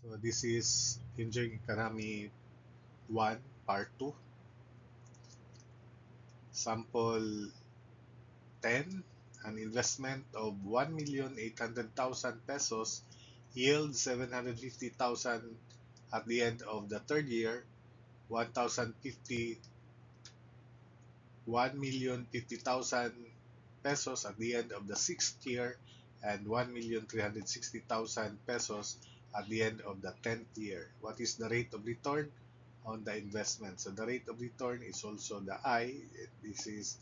So this is Engineering Economy 1, Part 2, Sample 10. An investment of 1,800,000 pesos yields 750,000 at the end of the third year, 1,050 1,050,000 pesos at the end of the sixth year, and 1,360,000 pesos at the end of the 10th year. What is the rate of return on the investment? So the rate of return is also the I. This is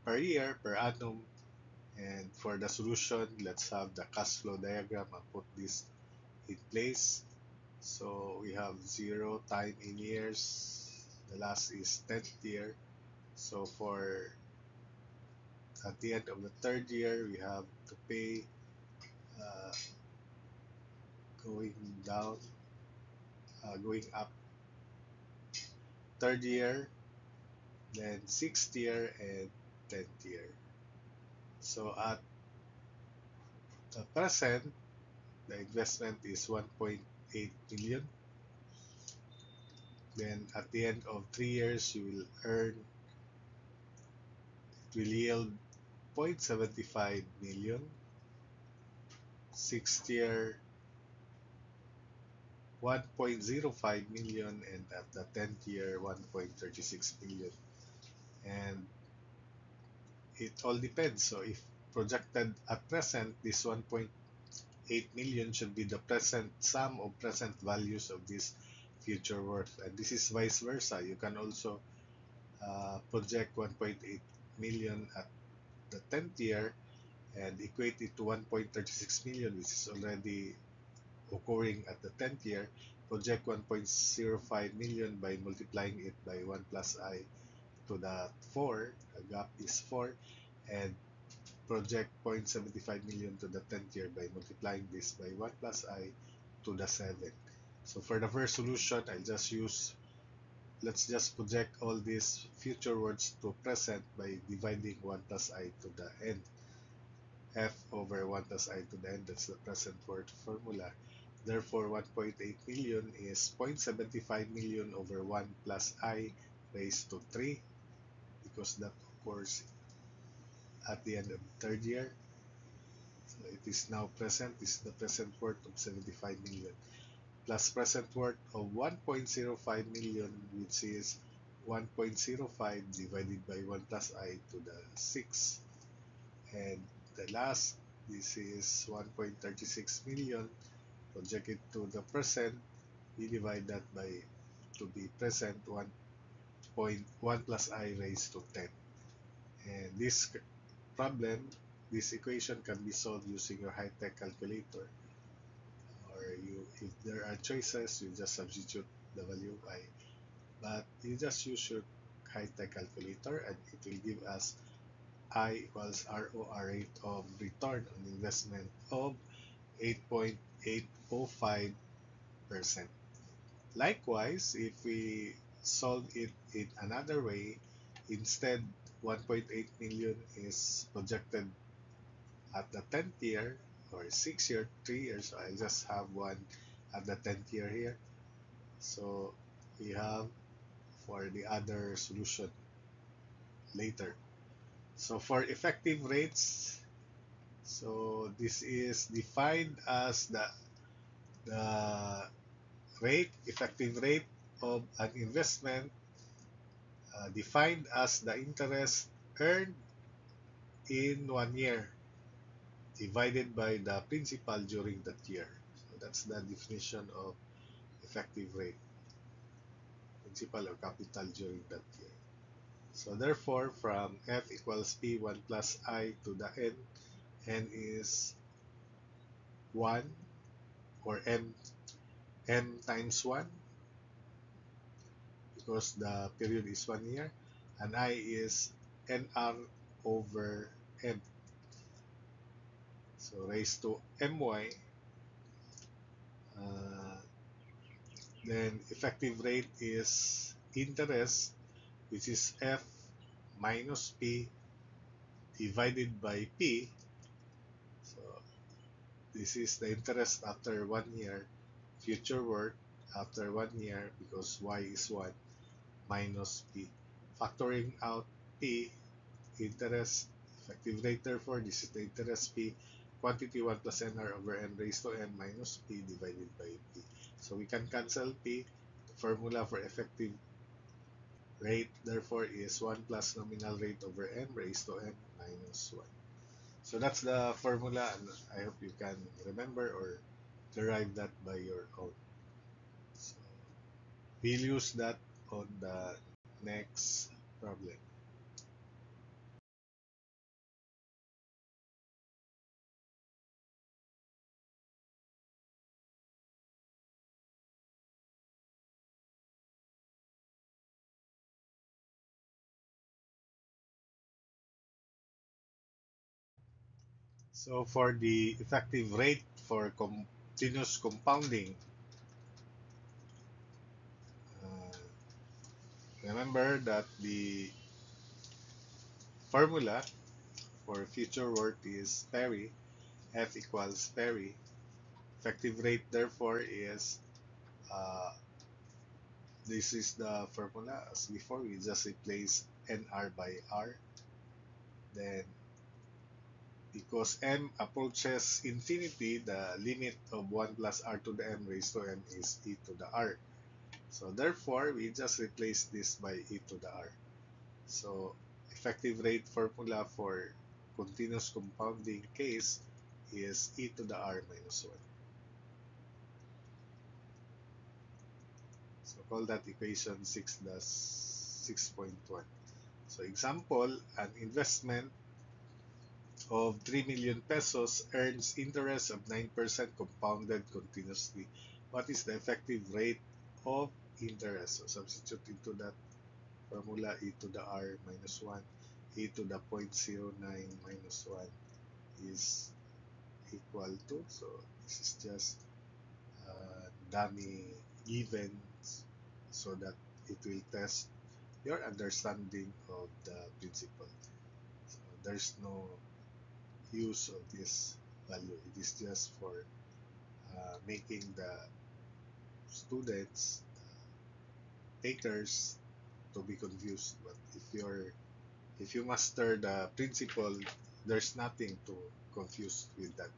per year, per annum. And for the solution, let's have the cash flow diagram and put this in place. So we have 0 time in years. The last is 10th year. So for at the end of the third year, we have to pay uh, going down, going up. Third year, then sixth year, and 10th year. So at the present, the investment is 1.8 million. Then at the end of 3 years, you will earn, it will yield 0.75 million. Sixth year, 1.05 million, and at the 10th year, 1.36 million. And it all depends. So if projected at present, this 1.8 million should be the present sum of present values of this future worth. And this is vice versa. You can also project 1.8 million at the 10th year and equate it to 1.36 million, which is already occurring at the 10th year. Project 1.05 million by multiplying it by 1 plus I to the 4. The gap is 4. And project 0.75 million to the 10th year by multiplying this by 1 plus I to the 7. So for the first solution, let's just project all these future words to present by dividing 1 plus I to the n. F over 1 plus I to the n, that's the present word formula. Therefore, 1.8 million is 0.75 million over 1 plus I raised to 3, because that occurs at the end of the third year. So it is now present. This is the present worth of 75 million plus present worth of 1.05 million, which is 1.05 divided by 1 plus I to the 6. And the last, this is 1.36 million. Project it to the present. We divide that by, to be present, 1.1 plus I raised to 10. And this problem, this equation can be solved using your high-tech calculator. Or if there are choices, you just substitute the value of I. But you just use your high-tech calculator and it will give us I equals ROR, rate of return on investment, of 8.805%. Likewise, if we solve it in another way, instead 1.8 million is projected at the 10th year, or 6 year, 3 years. So I'll just have one at the 10th year here. So we have for the other solution later. So for effective rates, so this is defined as the effective rate of an investment, defined as the interest earned in 1 year divided by the principal during that year. So that's the definition of effective rate, principal or capital during that year. So therefore, from F equals P 1 plus I to the n is 1, or m times 1, because the period is 1 year, and I is nr over m. So raised to my, uh, then effective rate is interest, which is F minus P divided by P. So this is the interest after 1 year, future worth after 1 year because y is 1 minus p. Factoring out p, interest, effective rate, therefore this is the interest p, quantity 1 plus nr over n raised to n minus p divided by p. So we can cancel p. The formula for effective rate therefore is 1 plus nominal rate over n raised to n minus 1. So that's the formula, and I hope you can remember or derive that by your own. So we'll use that on the next problem. So for the effective rate for continuous compounding, uh, remember that the formula for future worth is Perry. F equals Perry. Effective rate therefore is, uh, this is the formula as before. We just replace NR by R. Then because m approaches infinity, the limit of 1 plus r to the m raised to n is e to the r. So therefore, we just replace this by e to the r. So effective rate formula for continuous compounding case is e to the r minus 1. So call that equation 6-6.1. So example, an investment of 3 million pesos earns interest of 9% compounded continuously. What is the effective rate of interest? So substitute into that formula e to the r minus 1, e to the 0.09 minus 1 is equal to, so this is just dummy givens so that it will test your understanding of the principle. So there's no use of this value. It is just for making the students, takers, to be confused. But if you master the principle, there's nothing to confuse with that.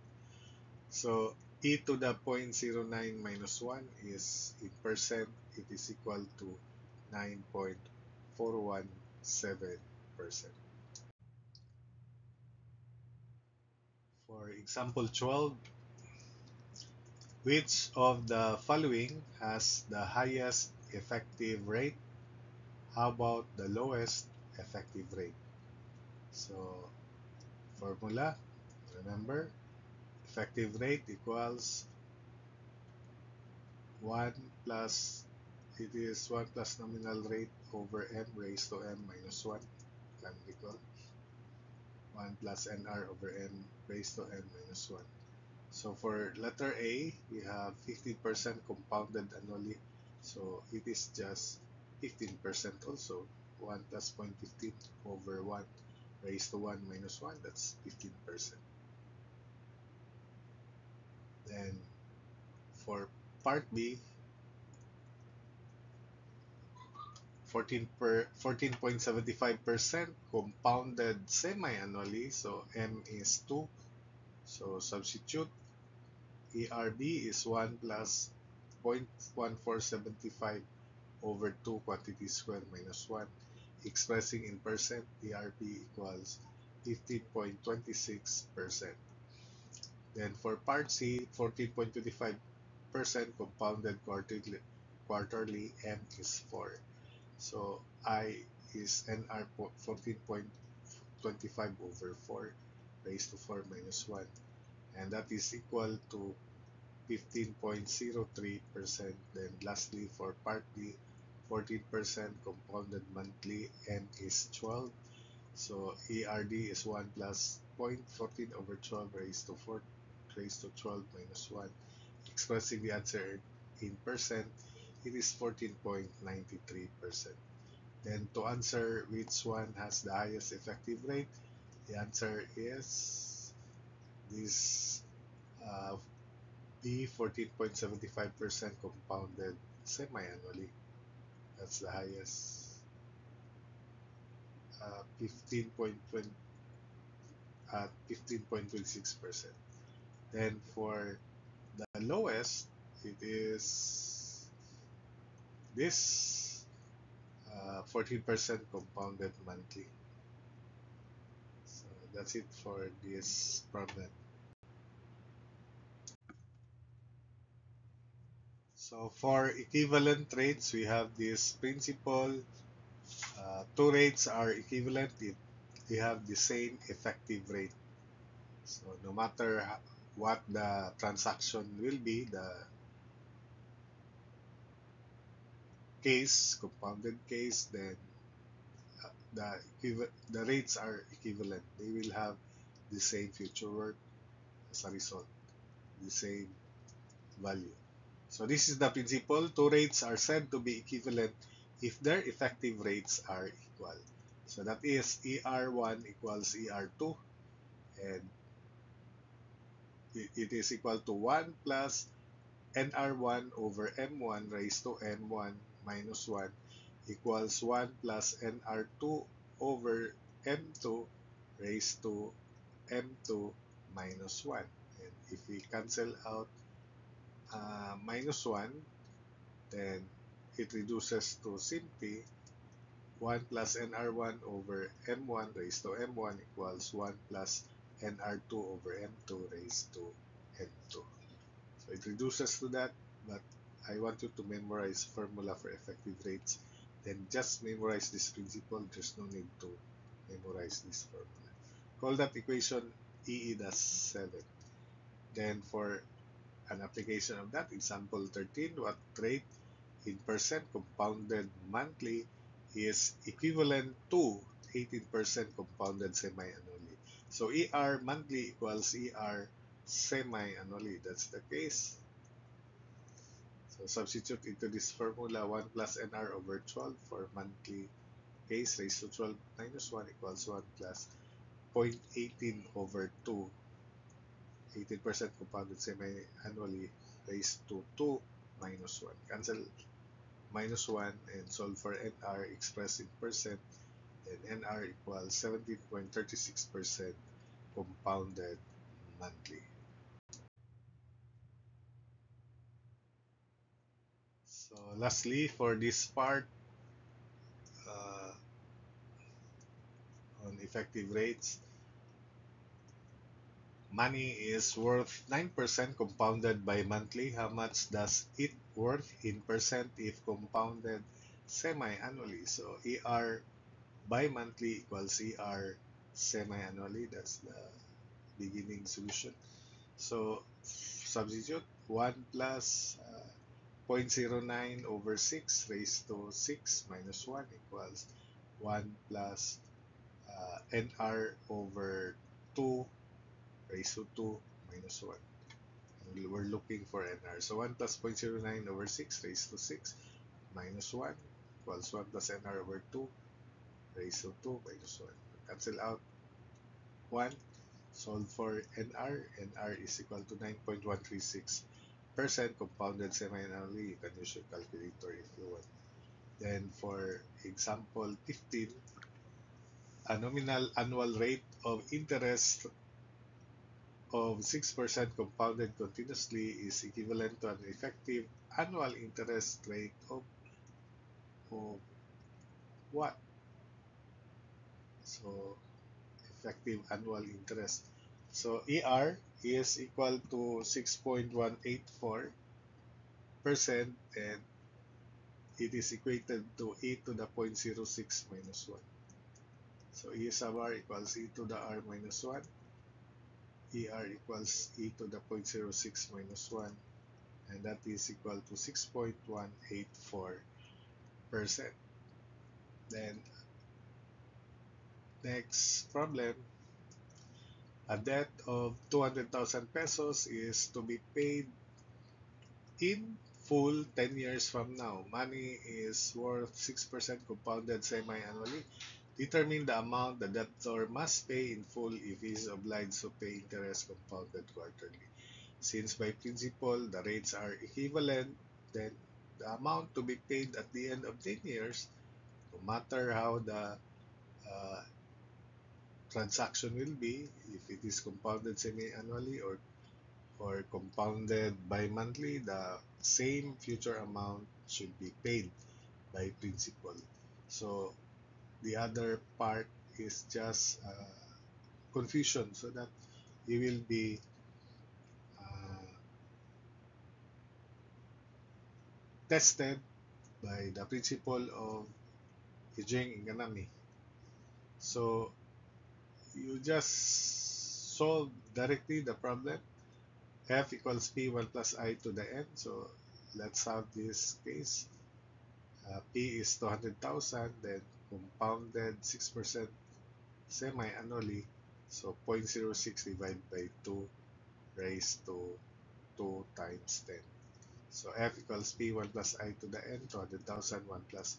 So e to the 0.09 minus 1 is in percent. It is equal to 9.417%. For example 12, which of the following has the highest effective rate? How about the lowest effective rate? So, formula, remember, effective rate equals 1 plus, it is 1 plus nominal rate over m raised to m minus 1. Can recall 1 plus nr over m raised to n minus 1. So for letter A, we have 15% compounded annually. So it is just 15% also. 1 plus 0.15 over 1 raised to 1 minus 1, that's 15%. Then for part B, 14.75% compounded semi-annually. So M is 2. So substitute ERB is 1 plus 0.1475 over 2 quantity square minus 1. Expressing in percent, ERP equals 15.26%. Then for part C, 14.25% compounded quarterly, M is 4. So I is NR 14.25 over 4 raised to 4 minus 1. And that is equal to 15.03%. Then lastly, for part D, 14% compounded monthly, N is 12. So ERD is 1 plus 0.14 over 12 raised to 4 raised to 12 minus 1. Expressing the answer in percent, it is 14.93%. Then to answer which one has the highest effective rate, the answer is this, E 14.75% compounded semi-annually. That's the highest. 15.20 at 15.26%. Then for the lowest, it is this 14% compounded monthly. So that's it for this problem. So for equivalent rates, we have this principle. Two rates are equivalent if they have the same effective rate. So no matter what the transaction will be, the case, compounded case, then the rates are equivalent. They will have the same future worth as a result, the same value. So this is the principle. Two rates are said to be equivalent if their effective rates are equal. So that is ER1 equals ER2, and it is equal to 1 plus NR1 over M1 raised to N1 minus 1 equals 1 plus NR2 over M2 raised to M2 minus 1. And if we cancel out minus 1, then it reduces to simply 1 plus NR1 over M1 raised to M1 equals 1 plus NR2 over M2 raised to M2. So it reduces to that, but I want you to memorize formula for effective rates. Then just memorize this principle. There's no need to memorize this formula. Call that equation EE-7. Then for an application of that, example 13, what rate in percent compounded monthly is equivalent to 18% compounded semi-annually. So ER monthly equals ER semi-annually. That's the case. So substitute into this formula 1 plus NR over 12 for monthly case raised to 12 minus 1 equals 1 plus 0.18 over 2. 18% compounded semi-annually raised to 2 minus 1. Cancel minus 1 and solve for NR expressed in percent. Then NR equals 17.36% compounded monthly. So lastly, for this part uh, on effective rates, money is worth 9% compounded by monthly. How much does it worth in percent if compounded semi-annually? So ER bi-monthly equals ER semi-annually. That's the beginning solution. So substitute 1 plus 0.09 over 6 raised to 6 minus 1 equals 1 plus NR over 2 raised to 2 minus 1. And we're looking for NR. So 1 plus 0.09 over 6 raised to 6 minus 1 equals 1 plus NR over 2 raised to 2 minus 1. Cancel out 1. Solve for NR. NR is equal to 9.136% compounded semi-annually. You can use your calculator if you want. Then for example 15, a nominal annual rate of interest of 6% compounded continuously is equivalent to an effective annual interest rate of what? So effective annual interest. So ER is equal to 6.184% and it is equated to e to the 0.06 minus 1. So E sub r equals e to the r minus 1. ER equals e to the 0.06 minus 1, and that is equal to 6.184%. Then next problem, a debt of 200,000 pesos is to be paid in full 10 years from now. Money is worth 6% compounded semi-annually. Determine the amount the debtor must pay in full if he is obliged to pay interest compounded quarterly. Since by principle the rates are equivalent, then the amount to be paid at the end of 10 years, no matter how the uh, transaction will be, if it is compounded semi-annually or compounded bi-monthly, the same future amount should be paid by principal. So the other part is just confusion, so that you will be uh, tested by the principle of Ejeng Inganami. So you just solve directly the problem. F equals P1 plus I to the n. So let's have this case. P is 200,000, then compounded 6% semi-annually. So 0.06 divided by 2 raised to 2 times 10. So F equals P1 plus I to the n, 200,000, 1 plus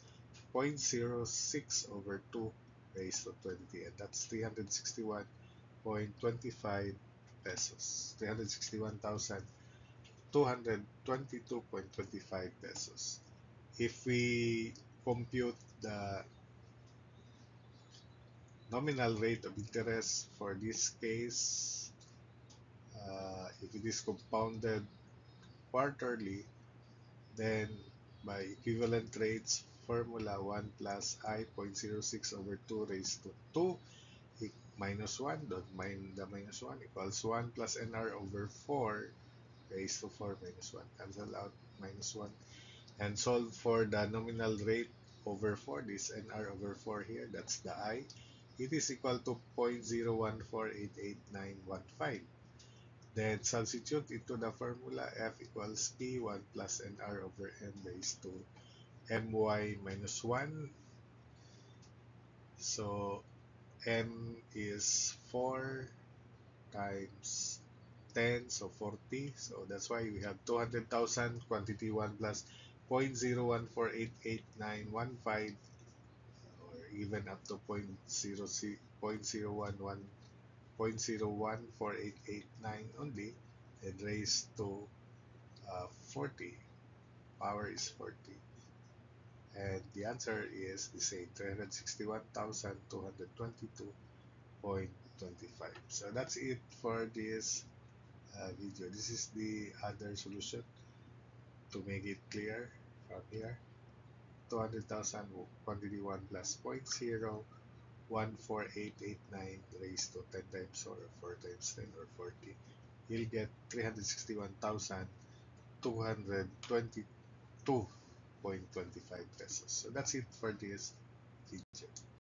0.06 over 2 raised to 20. And that's 361.25 pesos. 361,222.25 pesos. If we compute the nominal rate of interest for this case, if it is compounded quarterly, then by equivalent rates formula, 1 plus I 0.06 over 2 raised to 2 minus 1, don't mind the minus 1, equals 1 plus NR over 4 raised to 4 minus 1. Cancel out minus 1 and solve for the nominal rate over 4. This NR over 4 here, that's the I. It is equal to 0.014888915. Then substitute into the formula, F equals P1 plus NR over M raised to My minus 1. So M is 4 times 10, so 40. So that's why we have 200,000 quantity 1 plus 0.014888915, or even up to 0.0148889 only, and raised to 40. Power is 40. And the answer is the same, 361,222.25. So that's it for this video. This is the other solution to make it clear from here. 200,000 quantity 1 plus 0.0148889 raised to 10 times or 4 times 10 or 40. You'll get 361,222.25 pesos. So that's it for this video.